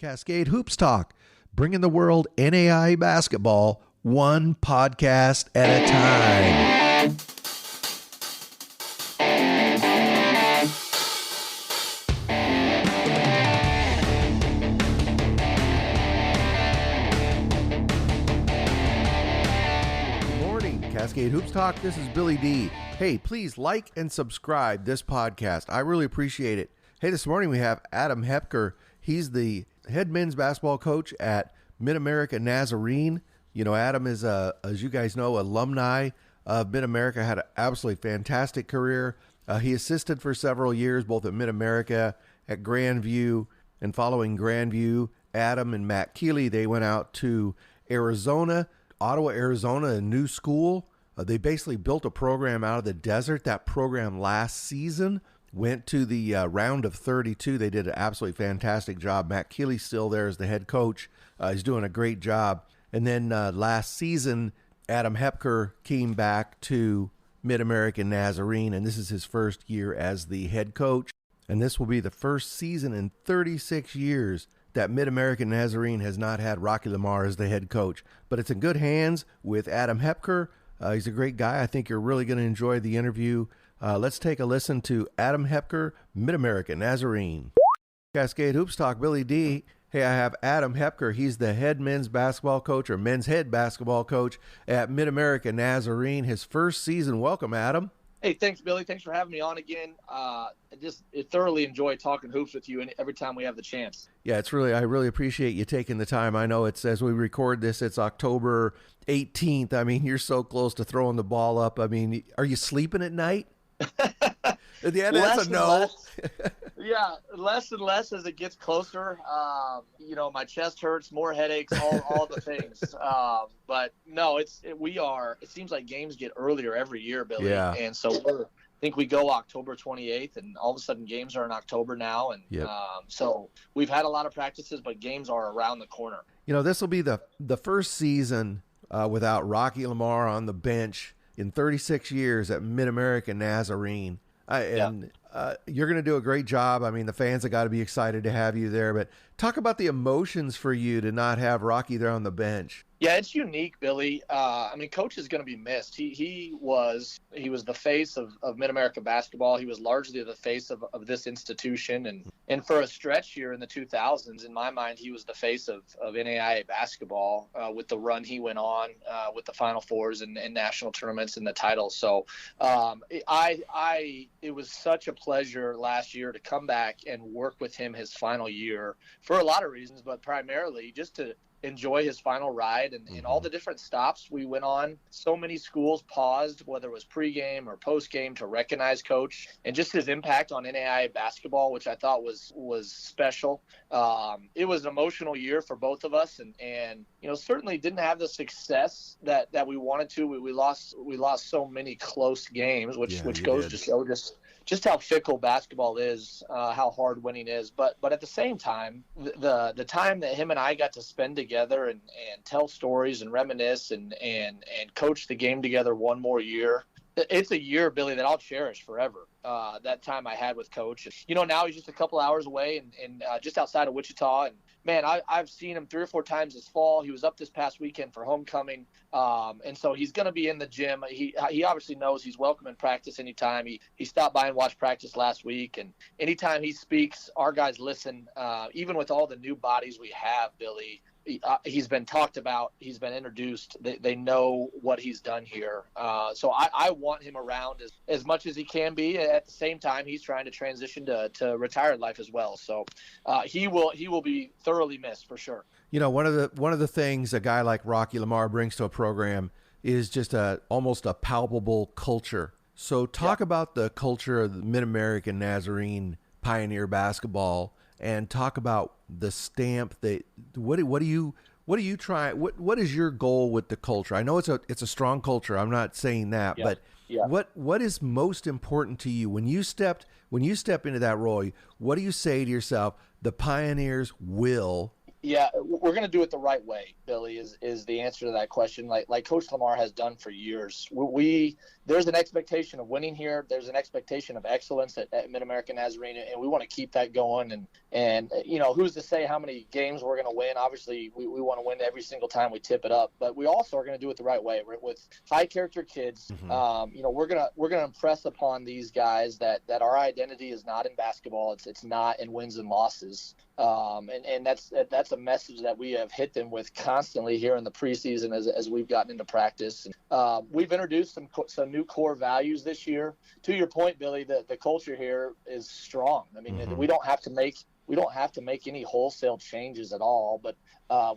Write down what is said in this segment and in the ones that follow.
Cascade Hoops Talk, bringing the world NAIA basketball one podcast at a time. Good morning, Cascade Hoops Talk. This is Billy D. Hey, please like and subscribe this podcast. I really appreciate it. Hey, this morning we have Adam Hepker. He's the head men's basketball coach at MidAmerica Nazarene. You know, Adam is, as you guys know, alumni of MidAmerica, had an absolutely fantastic career. He assisted for several years, both at MidAmerica, at Grandview, and following Grandview, Adam and Matt Keeley, they went out to Arizona, Ottawa, Arizona, a new school. They basically built a program out of the desert. That program last season went to the round of 32. They did an absolutely fantastic job. Matt Keeley's still there as the head coach. He's doing a great job. And then last season, Adam Hepker came back to MidAmerica Nazarene, and this is his first year as the head coach. And this will be the first season in 36 years that MidAmerica Nazarene has not had Rocky Lamar as the head coach. But it's in good hands with Adam Hepker. He's a great guy. I think you're really going to enjoy the interview. Let's take a listen to Adam Hepker, MidAmerica Nazarene. Cascade Hoops Talk, Billy D. Hey, I have Adam Hepker. He's the head men's basketball coach or men's head basketball coach at MidAmerica Nazarene. His first season. Welcome, Adam. Hey, thanks, Billy. Thanks for having me on again. I thoroughly enjoy talking hoops with you every time we have the chance. Yeah, I really appreciate you taking the time. I know it's, as we record this, it's October 18th. I mean, you're so close to throwing the ball up. I mean, are you sleeping at night? Yeah, that's a no. Yeah, less and less as it gets closer. My chest hurts, more headaches, all the things. But no, it seems like games get earlier every year, Billy. Yeah. And so I think we go October 28th, and all of a sudden games are in October now. And yep. So we've had a lot of practices, but games are around the corner. You know, this will be the first season without Rocky Lamar on the bench in 36 years at MidAmerica Nazarene. You're going to do a great job. I mean, the fans have got to be excited to have you there. But talk about the emotions for you to not have Rocky there on the bench. Yeah, it's unique, Billy. Coach is going to be missed. He was the face of MidAmerica basketball. He was largely the face of this institution. And for a stretch here in the 2000s, in my mind, he was the face of NAIA basketball with the run he went on with the Final Fours and national tournaments and the titles. So it was such a pleasure last year to come back and work with him his final year for a lot of reasons, but primarily just to enjoy his final ride and all the different stops we went on. So many schools paused, whether it was pregame or postgame, to recognize Coach and just his impact on NAIA basketball, which I thought was special. It was an emotional year for both of us, and certainly didn't have the success that we wanted to. We lost so many close games, which goes to show just how fickle basketball is, how hard winning is. But at the same time, the time that him and I got to spend together and tell stories and reminisce and coach the game together one more year, it's a year, Billy, that I'll cherish forever. That time I had with Coach. Now he's just a couple hours away and just outside of Wichita. And man, I've seen him 3 or 4 times this fall. He was up this past weekend for homecoming. And so he's going to be in the gym. He obviously knows he's welcome in practice anytime. He stopped by and watched practice last week. And anytime he speaks, our guys listen. Even with all the new bodies we have, Billy, he's been talked about. He's been introduced. They know what he's done here. So I want him around as much as he can be. At the same time, he's trying to transition to retired life as well. So he will be thoroughly missed for sure. One of the things a guy like Rocky Lamar brings to a program is just almost a palpable culture. So talk about the culture of the MidAmerica Nazarene Pioneer basketball, and talk about the stamp that what do you try? What is your goal with the culture? I know it's a strong culture. I'm not saying that, but what is most important to you when you step into that role? What do you say to yourself? The Pioneers will Yeah, we're going to do it the right way, Billy, is the answer to that question. Like Coach Lamar has done for years. There's an expectation of winning here. There's an expectation of excellence at MidAmerica Nazarene, and we want to keep that going. And who's to say how many games we're going to win? Obviously, we want to win every single time we tip it up, but we also are going to do it the right way. With high character kids, we're gonna impress upon these guys that our identity is not in basketball. It's not in wins and losses. And that's a message that we have hit them with constantly here in the preseason as we've gotten into practice. We've introduced some new core values this year. To your point, Billy, the culture here is strong. I mean, we don't have to make any wholesale changes at all, but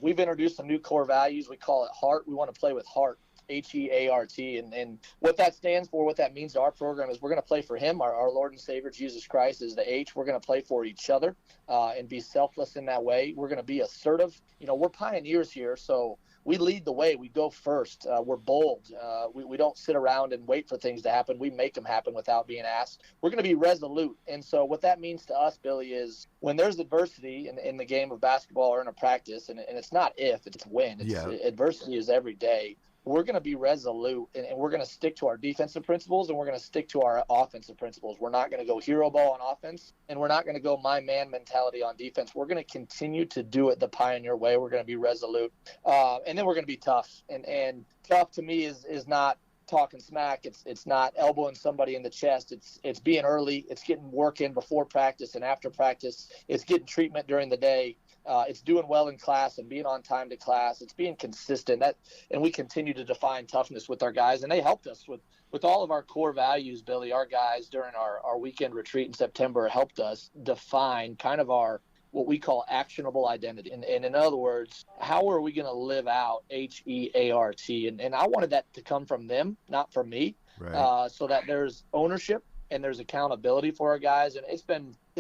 we've introduced some new core values. We call it heart. We want to play with heart. HEART, and what that stands for, what that means to our program is we're going to play for him, our Lord and Savior Jesus Christ is the H. We're going to play for each other and be selfless in that way. We're going to be assertive. We're pioneers here, so we lead the way. We go first. We're bold. We don't sit around and wait for things to happen. We make them happen without being asked. We're going to be resolute. And so what that means to us, Billy, is when there's adversity in the game of basketball or in a practice, and it's not if, it's when. Adversity is every day. We're going to be resolute, and we're going to stick to our defensive principles, and we're going to stick to our offensive principles. We're not going to go hero ball on offense, and we're not going to go my man mentality on defense. We're going to continue to do it the Pioneer way. We're going to be resolute, and then we're going to be tough. And tough to me is not talking smack. It's not elbowing somebody in the chest. It's being early. It's getting work in before practice and after practice. It's getting treatment during the day. It's doing well in class and being on time to class. It's being consistent. And we continue to define toughness with our guys, and they helped us with all of our core values, Billy. Our guys during our weekend retreat in September helped us define kind of our what we call actionable identity. And in other words, how are we going to live out HEART? And I wanted that to come from them, not from me, right. So that there's ownership and there's accountability for our guys. And it's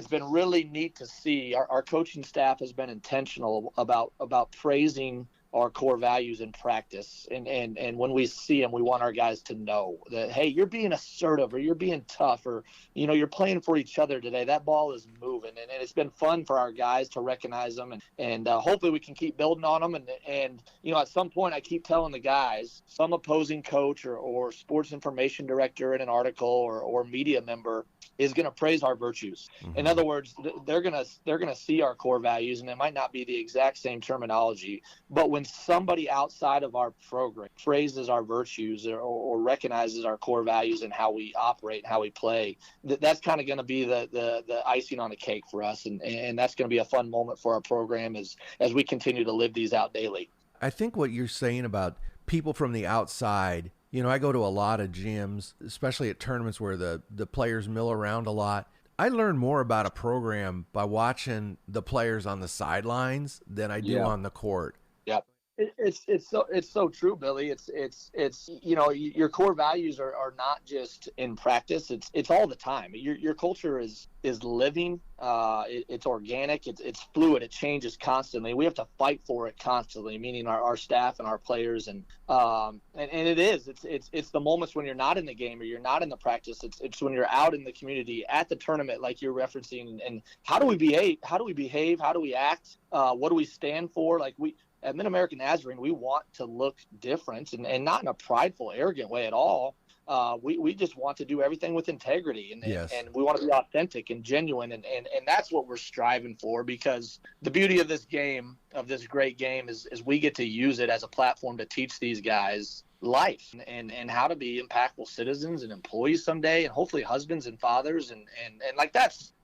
been really neat to see. Our coaching staff has been intentional about praising our core values in practice. And when we see them, we want our guys to know that, hey, you're being assertive, or you're being tough, or, you're playing for each other today. That ball is moving. And it's been fun for our guys to recognize them. And hopefully we can keep building on them. And at some point I keep telling the guys, some opposing coach or sports information director in an article or media member is going to praise our virtues. In other words, they're going to see our core values, and it might not be the exact same terminology, but when somebody outside of our program praises our virtues or recognizes our core values and how we operate and how we play, that's kind of going to be the icing on the cake for us, and that's going to be a fun moment for our program as we continue to live these out daily. I think what you're saying about people from the outside, I go to a lot of gyms, especially at tournaments where the players mill around a lot. I learn more about a program by watching the players on the sidelines than I do on the court. Yep. It's so true, Billy. It's your core values are not just in practice. It's all the time. Your culture is living. It's organic. It's fluid. It changes constantly. We have to fight for it constantly, meaning our staff and our players. And it is. It's the moments when you're not in the game or you're not in the practice. It's when you're out in the community at the tournament, like you're referencing. And how do we behave? How do we act? What do we stand for? At MidAmerica Nazarene, we want to look different and not in a prideful, arrogant way at all. We just want to do everything with integrity, and we want to be authentic and genuine, and that's what we're striving for, because the beauty of this game, of this great game, is we get to use it as a platform to teach these guys life and how to be impactful citizens and employees someday, and hopefully husbands and fathers, and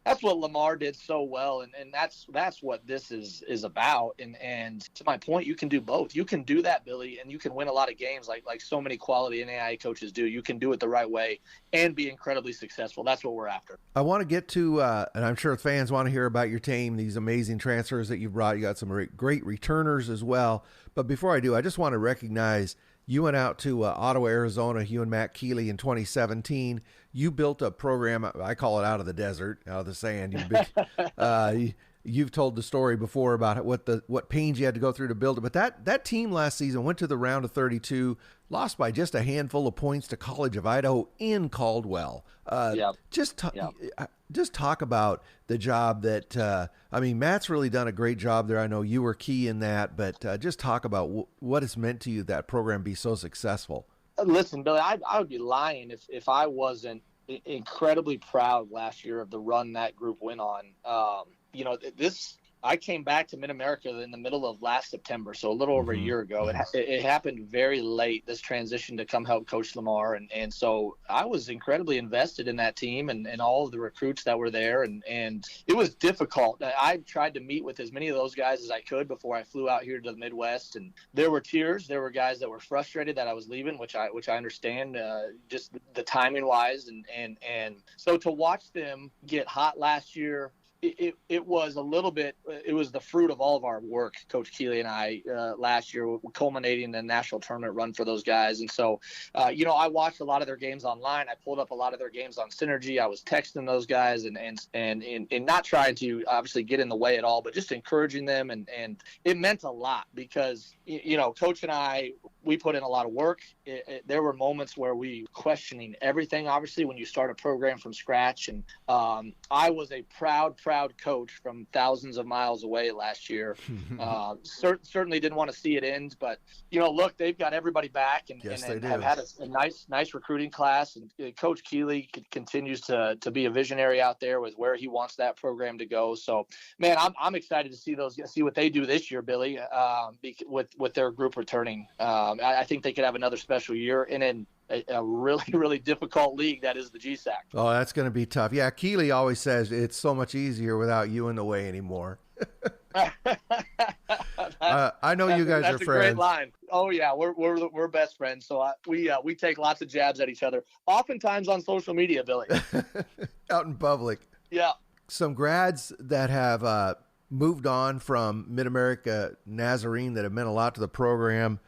that's what Lamar did so well, and that's what this is about. And to my point, you can do both. You can do that, Billy, and you can win a lot of games like so many quality NAIA coaches do. You can do it the right way and be incredibly successful. That's what we're after. I want to get to, and I'm sure fans want to hear about your team, these amazing transfers that you've brought. You got some great returners as well. But before I do, I just want to recognize you went out to Ottawa, Arizona, you and Matt Keeley in 2017. You built a program, I call it out of the desert, out of the sand. You've told the story before about what pains you had to go through to build it. But that team last season went to the round of 32, lost by just a handful of points to College of Idaho in Caldwell. Yeah. Just talk about the job that Matt's really done a great job there. I know you were key in that, but just talk about what it's meant to you that program be so successful. Listen, Billy, I would be lying if I wasn't incredibly proud last year of the run that group went on. I came back to MidAmerica in the middle of last September, so a little over a year ago. It happened very late, this transition to come help Coach Lamar. And so I was incredibly invested in that team and all of the recruits that were there. And it was difficult. I tried to meet with as many of those guys as I could before I flew out here to the Midwest. And there were tears. There were guys that were frustrated that I was leaving, which I understand, just the timing wise. And so to watch them get hot last year, it was a little bit, it was the fruit of all of our work, Coach Keeley and I, last year, culminating in the national tournament run for those guys. And so, I watched a lot of their games online. I pulled up a lot of their games on Synergy. I was texting those guys and not trying to obviously get in the way at all, but just encouraging them. And it meant a lot because, Coach and I, we put in a lot of work. There were moments where we questioning everything, obviously, when you start a program from scratch. And I was a proud coach from thousands of miles away last year. Certainly didn't want to see it end, but look, they've got everybody back and have had a nice recruiting class. And Coach Keeley continues to be a visionary out there with where he wants that program to go. So, man, I'm excited to see what they do this year, Billy, with their group returning. I think they could have another special year in a really, really difficult league that is the GSAC. Oh, that's going to be tough. Yeah, Keeley always says it's so much easier without you in the way anymore. I know you guys are friends. That's a great line. Oh yeah, we're best friends. So we take lots of jabs at each other, oftentimes on social media, Billy. Out in public. Yeah. Some grads that have moved on from MidAmerica Nazarene that have meant a lot to the program.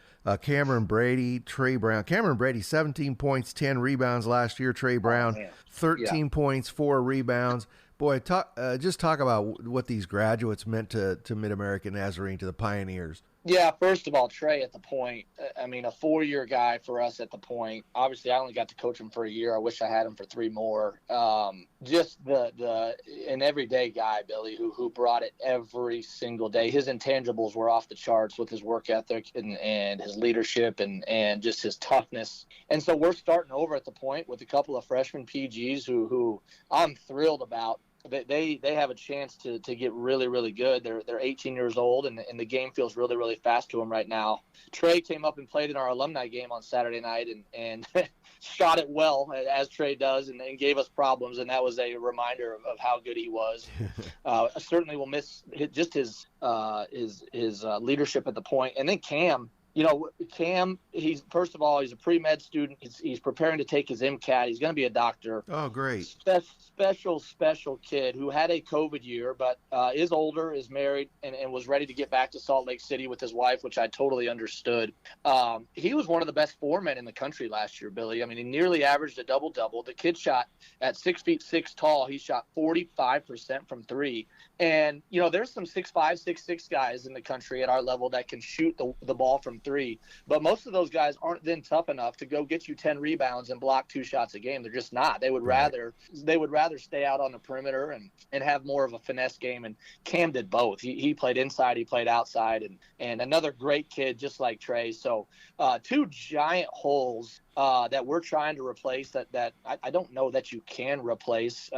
Cameron Brady, Trey Brown. Cameron Brady, 17 points, 10 rebounds last year. Trey Brown, 13 points, 4 rebounds. Boy, talk about what these graduates meant to MidAmerica Nazarene, to the Pioneers. Yeah, first of all, Trey at the point, a 4-year guy for us at the point. Obviously, I only got to coach him for a year. I wish I had him for 3 more. Just an everyday guy, Billy, who brought it every single day. His intangibles were off the charts with his work ethic and his leadership and just his toughness. And so we're starting over at the point with a couple of freshman PGs who I'm thrilled about. They have a chance to get really, really good. They're 18 years old, and the game feels really, really fast to them right now. Trey came up and played in our alumni game on Saturday night and shot it well, as Trey does, and gave us problems, and that was a reminder of how good he was. Certainly will miss just his leadership at the point. And then Cam, he's a pre-med student. He's preparing to take his MCAT. He's going to be a doctor. Oh, great. Special kid who had a COVID year, but is older, is married, and was ready to get back to Salt Lake City with his wife, which I totally understood. He was one of the best 4-men in the country last year, Billy. He nearly averaged a double-double. The kid shot at 6'6" tall. He shot 45% from 3. And, there's some 6'5", 6'6" guys in the country at our level that can shoot the ball from 3. But most of those guys aren't then tough enough to go get you 10 rebounds and block 2 shots a game. They're just not. They would rather stay out on the perimeter and have more of a finesse game. And Cam did both. He played inside, he played outside, and another great kid just like Trey. So 2 giant holes that we're trying to replace that I don't know that you can replace.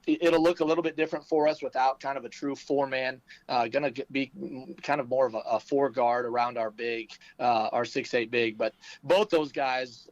It'll look a little bit different for us without kind of a true 4-man. Going to be kind of more of a 4-guard around our big, our 6'8" big. But both those guys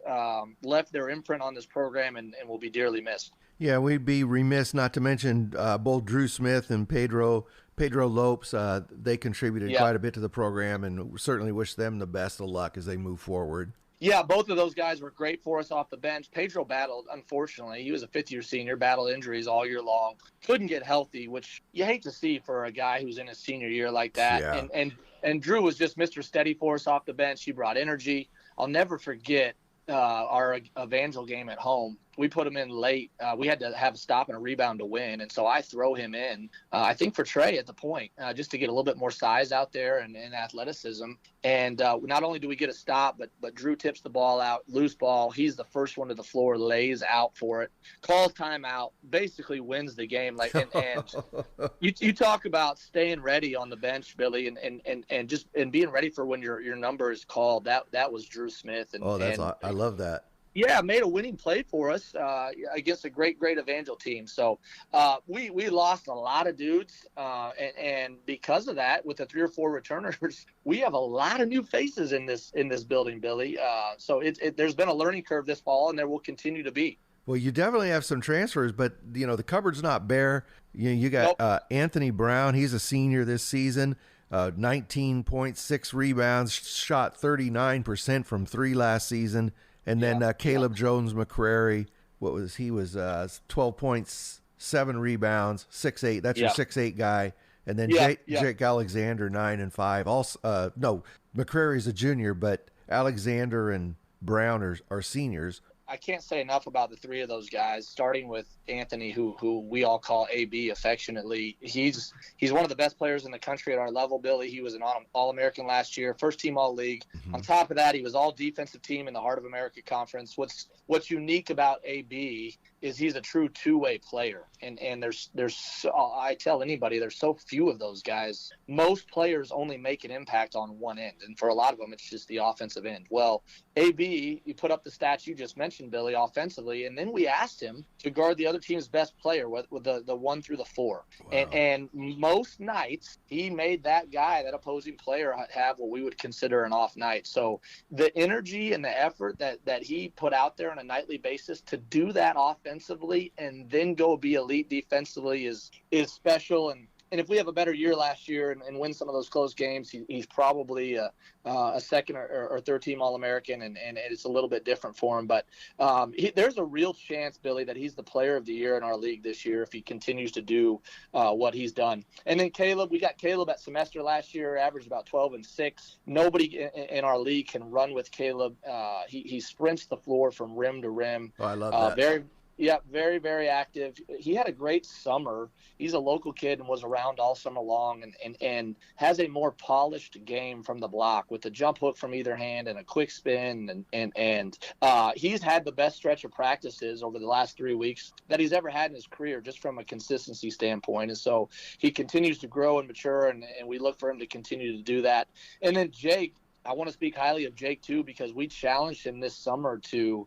left their imprint on this program and will be dearly missed. Yeah, we'd be remiss not to mention both Drew Smith and Pedro Lopes. They contributed quite a bit to the program, and certainly wish them the best of luck as they move forward. Yeah, both of those guys were great for us off the bench. Pedro battled, unfortunately. He was a 5th-year senior, battled injuries all year long. Couldn't get healthy, which you hate to see for a guy who's in his senior year like that. Yeah. And Drew was just Mr. Steady for us off the bench. He brought energy. I'll never forget our Evangel game at home. we put him in late. We had to have a stop and a rebound to win, and so I throw him in. I think for Trey at the point, just to get a little bit more size out there and athleticism. And not only do we get a stop, but Drew tips the ball out, loose ball. He's the first one to the floor, lays out for it, calls timeout, basically wins the game. And you talk about staying ready on the bench, Billy, and just being ready for when your number is called. That was Drew Smith. I love that. Yeah, made a winning play for us against a great Evangel team. So we lost a lot of dudes, and because of that, with the 3 or 4 returners, we have a lot of new faces in this building, Billy. So there's been a learning curve this fall, and there will continue to be. Well, you definitely have some transfers, but the cupboard's not bare. You got Anthony Brown. He's a senior this season. 19.6 rebounds, shot 39% from 3 last season. And then Caleb Jones McCrary, was 12.7 rebounds, 6'8". That's your 6'8" guy. And then Jake Alexander, 9 and 5. Also, no, McCrary's a junior, but Alexander and Brown are seniors. I can't say enough about the 3 of those guys, starting with Anthony, who we all call AB affectionately. He's one of the best players in the country at our level, Billy. He was an All-American last year, first team All-League. Mm-hmm. On top of that, he was all defensive team in the Heart of America Conference. What's unique about AB is he's a true two-way player. And there's I tell anybody, there's so few of those guys. Most players only make an impact on one end, and for a lot of them, it's just the offensive end. Well, AB, you put up the stats you just mentioned, Billy, offensively, and then we asked him to guard the other team's best player with the 1 through the 4. Wow. And most nights, he made that opposing player have what we would consider an off night. So the energy and the effort that he put out there on a nightly basis to do that offensively and then go be elite defensively is special. And if we have a better year last year and win some of those close games, he's probably a second or third team All-American, and it's a little bit different for him. But there's a real chance, Billy, that he's the player of the year in our league this year if he continues to do what he's done. And then Caleb, we got Caleb at semester last year, averaged about 12 and 6. Nobody in our league can run with Caleb. He sprints the floor from rim to rim. Oh, I love that. Very, very active. He had a great summer. He's a local kid and was around all summer long and has a more polished game from the block with a jump hook from either hand and a quick spin. And he's had the best stretch of practices over the last 3 weeks that he's ever had in his career, just from a consistency standpoint. And so he continues to grow and mature, and we look for him to continue to do that. And then Jake, I want to speak highly of Jake too, because we challenged him this summer to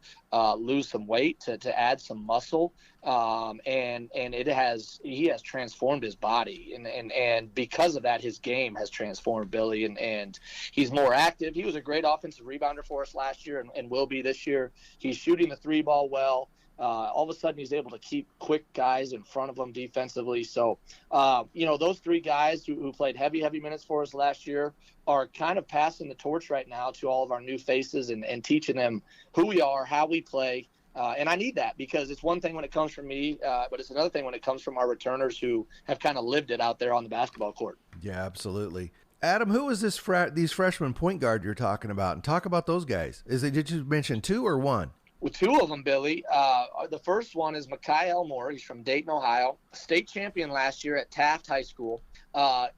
lose some weight, to add some muscle, and he has transformed his body, and because of that, his game has transformed, Billy, and he's more active. He was a great offensive rebounder for us last year, and will be this year. He's shooting the 3 ball well. All of a sudden, he's able to keep quick guys in front of him defensively. So, those 3 guys who played heavy minutes for us last year are kind of passing the torch right now to all of our new faces and teaching them who we are, how we play. And I need that, because it's one thing when it comes from me, but it's another thing when it comes from our returners who have kind of lived it out there on the basketball court. Yeah, absolutely. Adam, who is these freshman point guard you're talking about? And talk about those guys. Did you mention 2 or 1? Well, 2 of them, Billy. The first one is Mekhi Elmore. He's from Dayton, Ohio. State champion last year at Taft High School.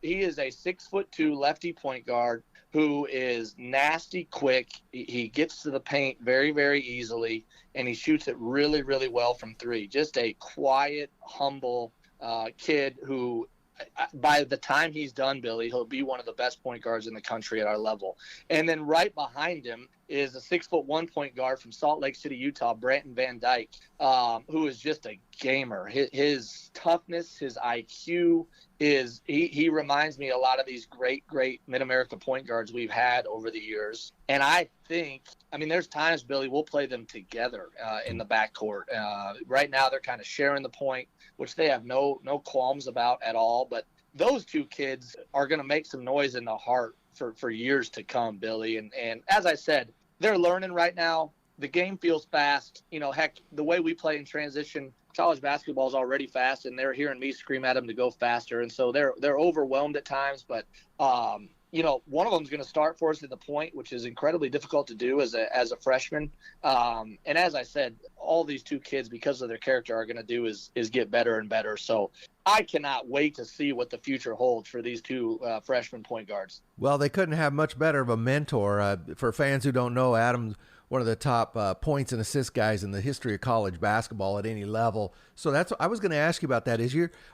He is a 6'2" lefty point guard who is nasty quick. He gets to the paint very, very easily, and he shoots it really, really well from 3. Just a quiet, humble kid who, by the time he's done, Billy, he'll be one of the best point guards in the country at our level. And then right behind him is a 6'1" point guard from Salt Lake City, Utah, Branton Van Dyke, who is just a gamer. His toughness, his IQ he reminds me a lot of these great MidAmerica point guards we've had over the years. And I think, there's times, Billy, we'll play them together in the backcourt. Right now they're kind of sharing the point, which they have no qualms about at all. But those 2 kids are going to make some noise in the heart for years to come, Billy. And as I said, they're learning right now. The game feels fast. Heck, the way we play in transition, college basketball is already fast, and they're hearing me scream at them to go faster. And so they're overwhelmed at times, but one of them is going to start for us at the point, which is incredibly difficult to do as a freshman. And as I said, all these two kids, because of their character, are going to do is get better and better. So I cannot wait to see what the future holds for these two freshman point guards. Well, they couldn't have much better of a mentor. For fans who don't know, Adam's one of the top points and assist guys in the history of college basketball at any level. So I was going to ask you about that.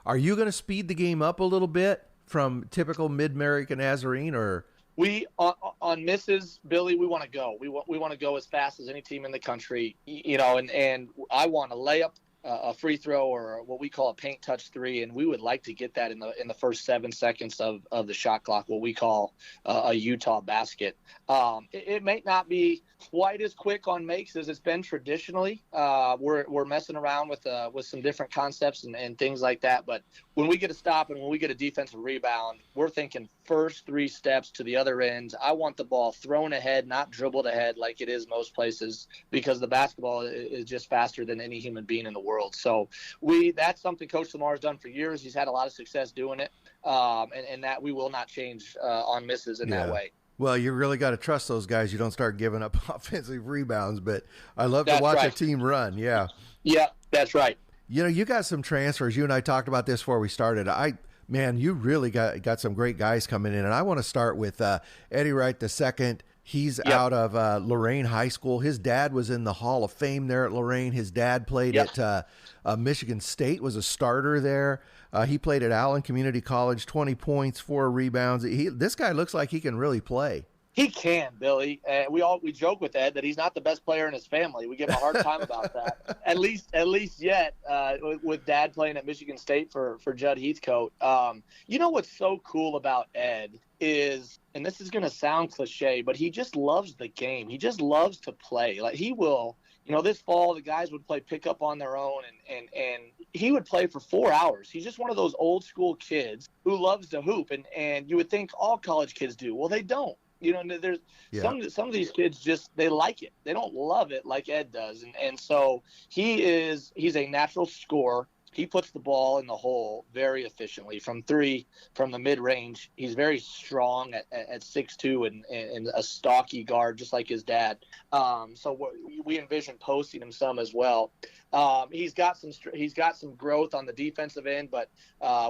Are you going to speed the game up a little bit from typical MidAmerica Nazarene, or? We on misses, Billy, we want to go. We want to go as fast as any team in the country, and I want to lay up a free throw or what we call a paint touch three, and we would like to get that in the first 7 seconds of the shot clock, what we call a Utah basket. It may not be quite as quick on makes as it's been traditionally. We're messing around with some different concepts and things like that, but when we get a stop and when we get a defensive rebound, we're thinking first 3 steps to the other end. I want the ball thrown ahead, not dribbled ahead like it is most places, because the basketball is just faster than any human being in the world. So that's something Coach Lamar has done for years. He's had a lot of success doing it, and that we will not change on misses in that way. Well, you really got to trust those guys. You don't start giving up offensive rebounds, but I love to watch a team run. Yeah. Yeah, that's right. You got some transfers. You and I talked about this before we started. Man, you really got some great guys coming in, and I want to start with Eddie Wright II. He's out of Lorain High School. His dad was in the Hall of Fame there at Lorain. His dad played at Michigan State, was a starter there. He played at Allen Community College, 20 points, 4 rebounds. This guy looks like he can really play. He can, Billy. We joke with Ed that he's not the best player in his family. We give him a hard time about that. At least yet, with Dad playing at Michigan State for Judd Heathcote. What's so cool about Ed is, and this is going to sound cliche, but he just loves the game. He just loves to play. Like, he will. This fall, the guys would play pickup on their own, and he would play for 4 hours. He's just one of those old school kids who loves to hoop, and you would think all college kids do. Well, they don't. There's some of these kids they like it. They don't love it like Ed does. And so he's a natural scorer. He puts the ball in the hole very efficiently from 3, from the mid-range. He's very strong at 6'2", and a stocky guard, just like his dad. So we envision posting him some as well. He's got some growth on the defensive end, but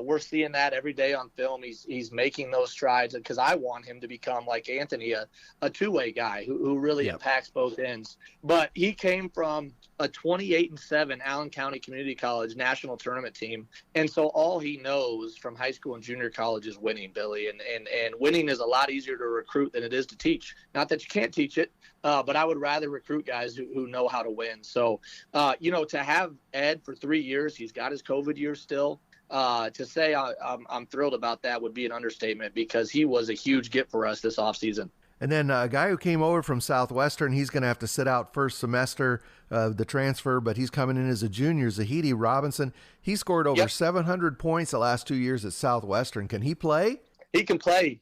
we're seeing that every day on film. He's making those strides, because I want him to become like Anthony, a two-way guy who really impacts both ends. But he came from a 28-7 Allen County Community College national tournament team, and so all he knows from high school and junior college is winning, Billy. And winning is a lot easier to recruit than it is to teach. Not that you can't teach it, but I would rather recruit guys who know how to win. So, to have Ed for 3 years, he's got his COVID year still. To say I'm thrilled about that would be an understatement, because he was a huge get for us this offseason. And then a guy who came over from Southwestern, he's going to have to sit out first semester, the transfer, but he's coming in as a junior, Zahidi Robinson. He scored over 700 points the last 2 years at Southwestern. Can he play? He can play.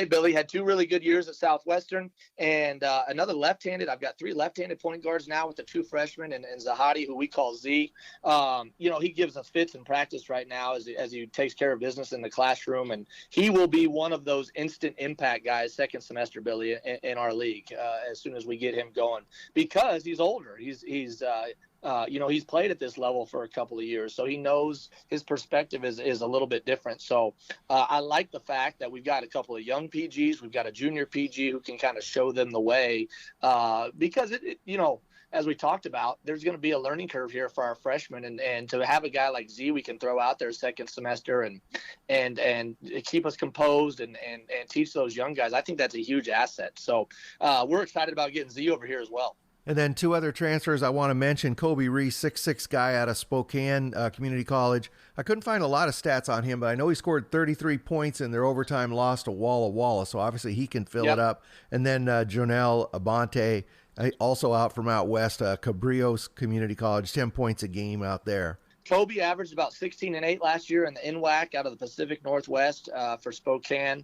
Billy had 2 really good years at Southwestern, and another left-handed. I've got 3 left-handed point guards now with the 2 freshmen and Zahadi, who we call Z. He gives us fits in practice right now as he takes care of business in the classroom, and he will be one of those instant impact guys second semester, Billy, in our league as soon as we get him going, because he's older. He's played at this level for a couple of years, so he knows his perspective is a little bit different. So I like the fact that we've got a couple of young PGs. We've got a junior PG who can kind of show them the way, because as we talked about, there's going to be a learning curve here for our freshmen, and to have a guy like Z we can throw out there second semester and keep us composed and teach those young guys, I think that's a huge asset. So we're excited about getting Z over here as well. And then 2 other transfers I want to mention. Kobe Reese, 6'6" guy out of Spokane Community College. I couldn't find a lot of stats on him, but I know he scored 33 points in their overtime loss to Walla Walla, so obviously he can fill it up. And then Jonelle Abante, also out from out west, Cabrillos Community College, 10 points a game out there. Kobe averaged about 16 and 8 last year in the NWAC out of the Pacific Northwest for Spokane.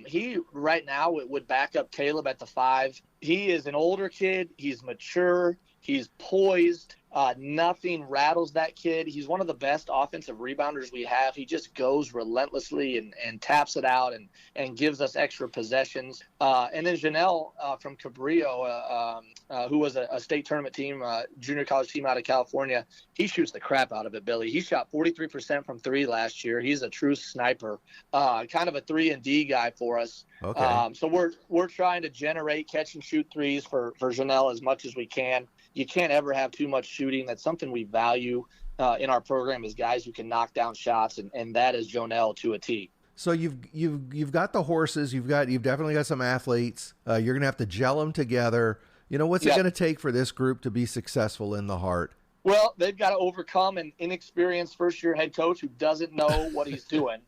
He right now would back up Caleb at the 5. He is an older kid. He's mature. He's poised. Nothing rattles that kid. He's one of the best offensive rebounders we have. He just goes relentlessly and taps it out and gives us extra possessions. And then Janelle from Cabrillo, who was a state tournament team, junior college team out of California, he shoots the crap out of it, Billy. He shot 43% from three last year. He's a true sniper, kind of a 3-and-D guy for us. Okay. So we're trying to generate catch and shoot threes for Janelle as much as we can. You can't ever have too much shooting. That's something we value in our program, is guys who can knock down shots, and that is Jonelle to a T. So you've got the horses, you've definitely got some athletes. You're gonna have to gel them together. What's it gonna take for this group to be successful in the heart? Well, they've got to overcome an inexperienced first-year head coach who doesn't know what he's doing.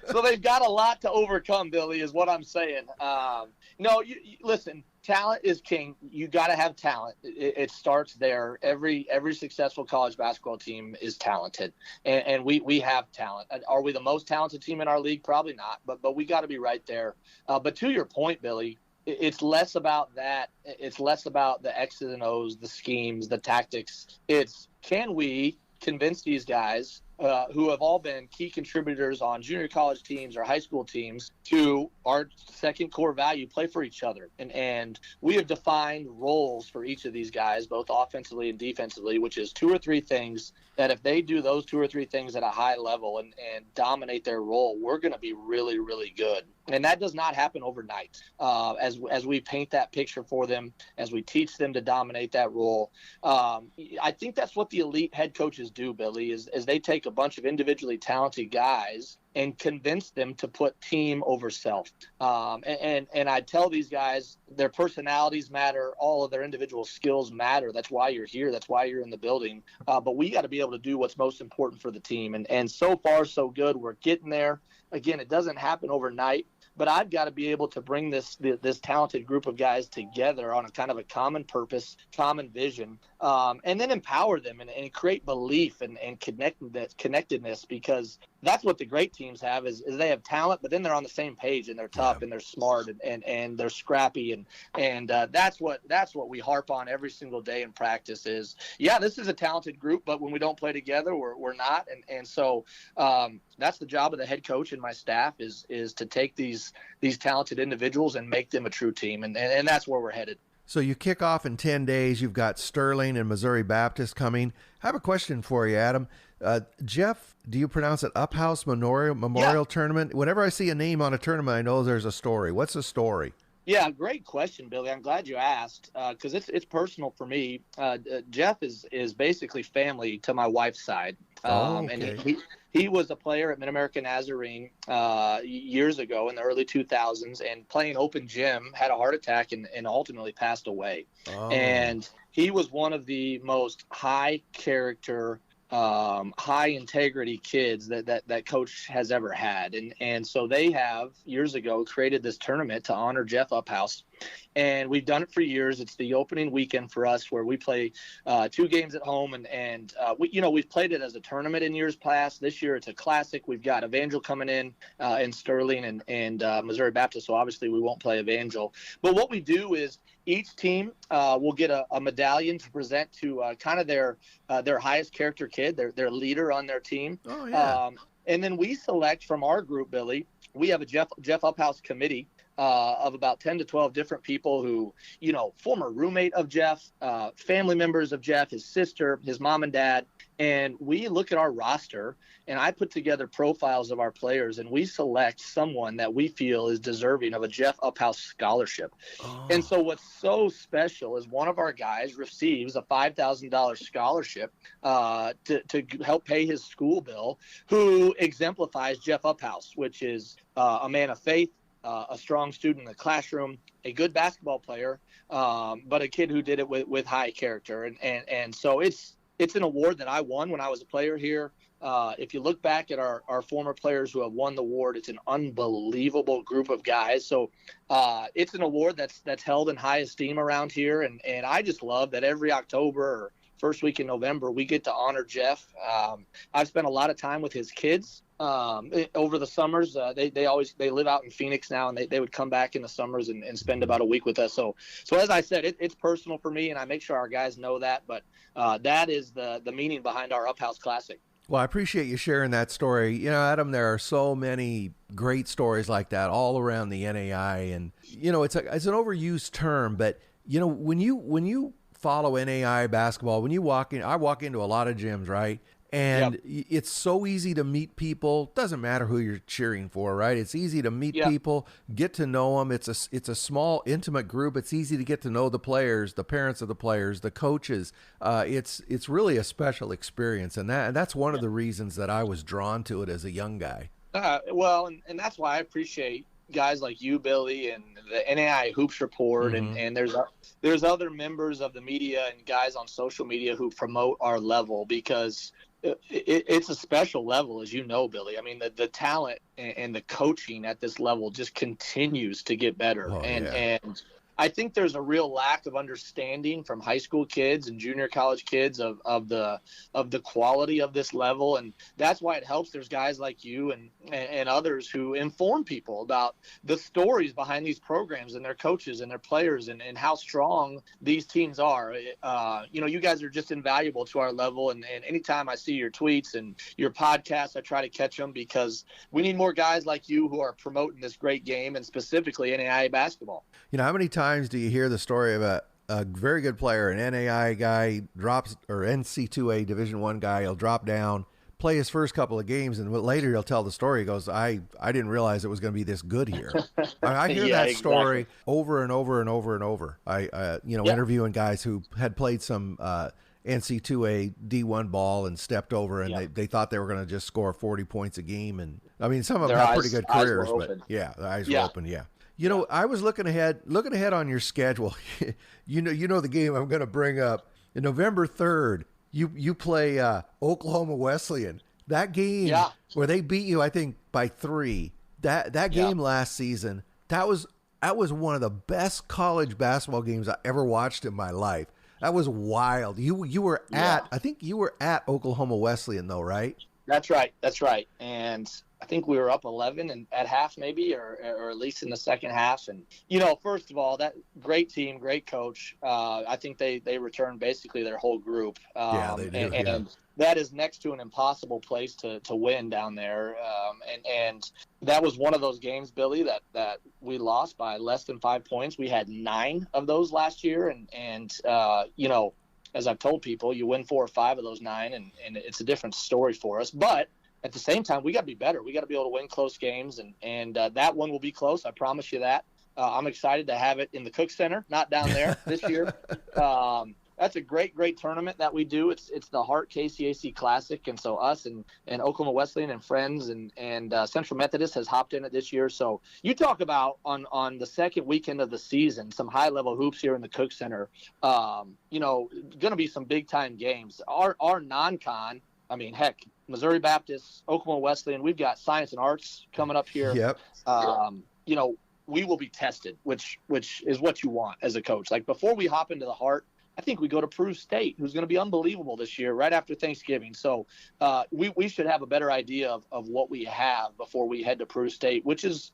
So they've got a lot to overcome, Billy, is what I'm saying. No, you listen, talent is king. You got to have talent. It starts there. Every successful college basketball team is talented, and we have talent. Are we the most talented team in our league? Probably not, but we got to be right there. But to your point, Billy, it's less about that. It's less about the X's and O's, the schemes, the tactics. It's, can we convince these guys who have all been key contributors on junior college teams or high school teams to our second core value, play for each other. And we have defined roles for each of these guys, both offensively and defensively, which is 2 or 3 things that if they do those 2 or 3 things at a high level and dominate their role, we're going to be really, really good. And that does not happen overnight. As we paint that picture for them, as we teach them to dominate that role, I think that's what the elite head coaches do, Billy, is they take a bunch of individually talented guys and convince them to put team over self. And I tell these guys, their personalities matter, all of their individual skills matter. That's why you're here. That's why you're in the building. But we got to be able to do what's most important for the team. And so far, so good. We're getting there. Again, it doesn't happen overnight. But I've got to be able to bring this talented group of guys together on a kind of a common purpose, common vision, and then empower them and create belief and connectedness, because that's what the great teams have is they have talent, but then they're on the same page and they're tough and they're smart and they're scrappy and that's what we harp on every single day in practice is, this is a talented group, but when we don't play together, we're not. And so that's the job of the head coach and my staff is to take these talented individuals and make them a true team. And that's where we're headed. So you kick off in 10 days. You've got Sterling and Missouri Baptist coming. I have a question for you, Adam. Jeff, do you pronounce it Uphouse Memorial Tournament? Whenever I see a name on a tournament, I know there's a story. What's the story? Yeah, great question, Billy. I'm glad you asked because it's personal for me. Jeff is basically family to my wife's side. Okay. And he was a player at MidAmerica Nazarene years ago in the early 2000s, and playing open gym, had a heart attack and ultimately passed away. Oh. And he was one of the most high character, high integrity kids that coach has ever had. And so they have years ago created this tournament to honor Jeff Uphouse. And we've done it for years. It's the opening weekend for us where we play 2 games at home. And we've played it as a tournament in years past. This year it's a classic. We've got Evangel coming in Sterling and Missouri Baptist. So obviously we won't play Evangel. But what we do is each team will get a medallion to present to kind of their highest character kid, their leader on their team. Oh, yeah. And then we select from our group, Billy. We have a Jeff Uphouse committee of about 10 to 12 different people who, former roommate of Jeff, family members of Jeff, his sister, his mom and dad. And we look at our roster, and I put together profiles of our players, and we select someone that we feel is deserving of a Jeff Uphouse scholarship. Oh. And so what's so special is one of our guys receives a $5,000 scholarship to help pay his school bill, who exemplifies Jeff Uphouse, which is a man of faith, a strong student in the classroom, a good basketball player, but a kid who did it with high character. And so it's an award that I won when I was a player here. If you look back at our former players who have won the award, it's an unbelievable group of guys. So it's an award that's held in high esteem around here. And I just love that every October or first week in November, we get to honor Jeff. I've spent a lot of time with his kids. over the summers. They live out in Phoenix now, and they would come back in the summers and spend about a week with us. So as I said, it's personal for me, and I make sure our guys know that. But that is the meaning behind our Up House Classic. Well, I appreciate you sharing that story. You know, Adam, there are so many great stories like that all around the NAI, and you know, it's an overused term, but you know, when you follow NAI basketball, when you walk in, I walk into a lot of gyms, right? And yep. It's so easy to meet people. Doesn't matter who you're cheering for, right? It's easy to meet yep. people, get to know them. It's a small, intimate group. It's easy to get to know the players, the parents of the players, the coaches. It's really a special experience, and that's one of the reasons that I was drawn to it as a young guy. Well, and that's why I appreciate guys like you, Billy, and the NAI Hoops Report, mm-hmm. and there's other members of the media and guys on social media who promote our level, because it's a special level, as you know, Billy. I mean, the talent and the coaching at this level just continues to get better. Oh, and I think there's a real lack of understanding from high school kids and junior college kids of the quality of this level, and that's why it helps. There's guys like you and others who inform people about the stories behind these programs and their coaches and their players and how strong these teams are. You know, you guys are just invaluable to our level, and anytime I see your tweets and your podcasts, I try to catch them, because we need more guys like you who are promoting this great game, and specifically NAIA basketball. You know, how many times do you hear the story of a very good player, an NAIA guy drops, or NC2A Division I guy, he'll drop down, play his first couple of games, and later he'll tell the story. He goes, I didn't realize it was going to be this good here. I hear that story over and over and over and over. Interviewing guys who had played some NC2A D1 ball and stepped over, and they thought they were going to just score 40 points a game. And I mean, some of them have pretty good careers, but the eyes were open. Yeah. You know, I was looking ahead on your schedule. you know the game I'm going to bring up. November 3rd, you play Oklahoma Wesleyan. That game where they beat you, I think, by 3. That game last season, that was one of the best college basketball games I ever watched in my life. That was wild. You were I think you were at Oklahoma Wesleyan though, right? That's right. And I think we were up 11 and at half, maybe, or at least in the second half. And, you know, first of all, that great team, great coach. I think they returned basically their whole group. They do. And that is next to an impossible place to win down there. And that was one of those games, Billy, that we lost by less than 5 points. We had 9 of those last year. And you know, as I've told people, you win 4 or 5 of those 9, and it's a different story for us. But at the same time, we got to be better. We got to be able to win close games, and that one will be close. I promise you that. I'm excited to have it in the Cook Center, not down there this year. That's a great tournament that we do. It's the Hart KCAC Classic, and so us and Oklahoma Wesleyan and friends and Central Methodist has hopped in it this year. So you talk about on the second weekend of the season, some high level hoops here in the Cook Center. You know, going to be some big time games. Our non-con. I mean, heck, Missouri Baptist, Oklahoma Wesleyan, we've got science and arts coming up here. Yep. You know, we will be tested, which is what you want as a coach. Like, before we hop into the Hart, I think we go to Peru State, who's going to be unbelievable this year, right after Thanksgiving. So we should have a better idea of what we have before we head to Peru State, which is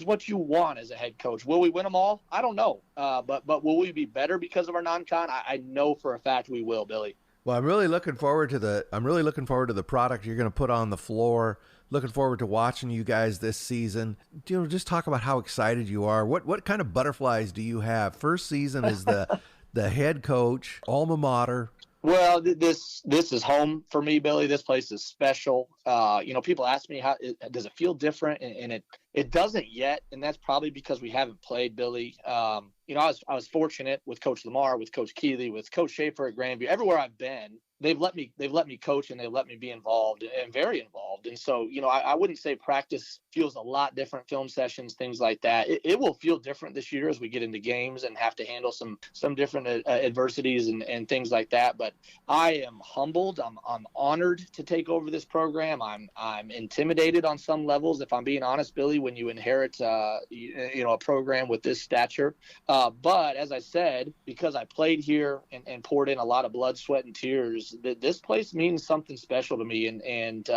what you want as a head coach. Will we win them all? I don't know. But will we be better because of our non-con? I know for a fact we will, Billy. Well, I'm really looking forward to the product you're going to put on the floor. Looking forward to watching you guys this season. You know, just talk about how excited you are. What kind of butterflies do you have? First season as the head coach, alma mater. Well, this is home for me, Billy. This place is special. You know, people ask me, does it feel different? And it doesn't yet, and that's probably because we haven't played, Billy. You know, I was fortunate with Coach Lamar, with Coach Keeley, with Coach Schaefer at Grandview. Everywhere I've been, they've let me coach, and they've let me be involved and very involved. And so, you know, I wouldn't say practice feels a lot different, film sessions, things like that. It will feel different this year as we get into games and have to handle some different adversities and things like that. But I am humbled. I'm honored to take over this program. I'm intimidated on some levels, if I'm being honest, Billy, when you inherit you know, a program with this stature. But as I said, because I played here and poured in a lot of blood, sweat, and tears, this place means something special to me. And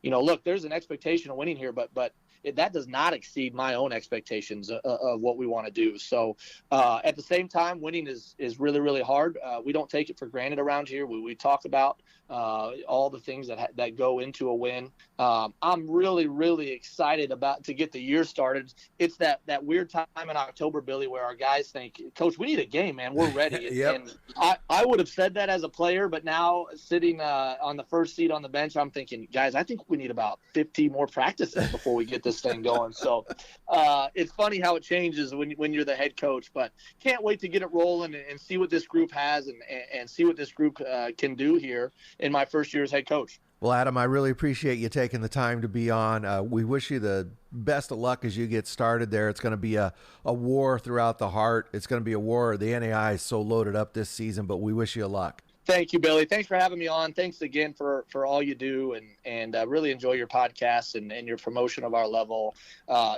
look, there's an expectation of winning here, but that does not exceed my own expectations of what we want to do. So at the same time, winning is really, really hard. We don't take it for granted around here. We talk about all the things that go into a win. I'm really, really excited to get the year started. It's that weird time in October, Billy, where our guys think, Coach, we need a game, man. We're ready. Yep. And I would have said that as a player, but now sitting on the first seat on the bench, I'm thinking, guys, I think we need about 50 more practices before we get this thing going. So it's funny how it changes when you're the head coach, but can't wait to get it rolling and see what this group has and see what this group can do here in my first year as head coach. Well, Adam, I really appreciate you taking the time to be on. We wish you the best of luck as you get started there. It's going to be a war throughout the heart. It's going to be a war. The NAI is so loaded up this season, but we wish you luck. Thank you, Billy. Thanks for having me on. Thanks again for all you do, and really enjoy your podcast and your promotion of our level.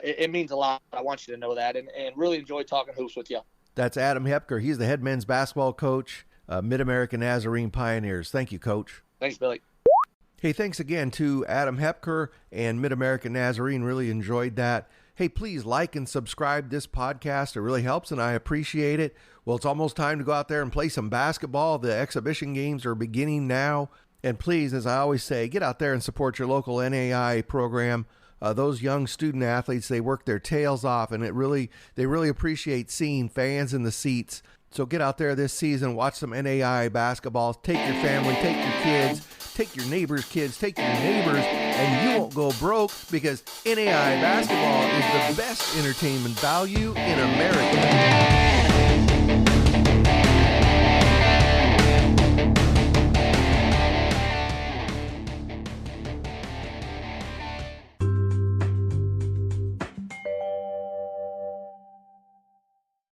It means a lot. I want you to know that, and really enjoy talking hoops with you. That's Adam Hepker. He's the head men's basketball coach, MidAmerica Nazarene Pioneers. Thank you, Coach. Thanks, Billy. Hey, thanks again to Adam Hepker and MidAmerica Nazarene. Really enjoyed that. Hey, please like and subscribe this podcast. It really helps, and I appreciate it. Well, it's almost time to go out there and play some basketball. The exhibition games are beginning now. And please, as I always say, get out there and support your local NAI program. Those young student athletes, they work their tails off, and they really appreciate seeing fans in the seats. So get out there this season, watch some NAI basketball. Take your family, take your kids, take your neighbors' kids, take your neighbors, and you won't go broke, because NAI basketball is the best entertainment value in America.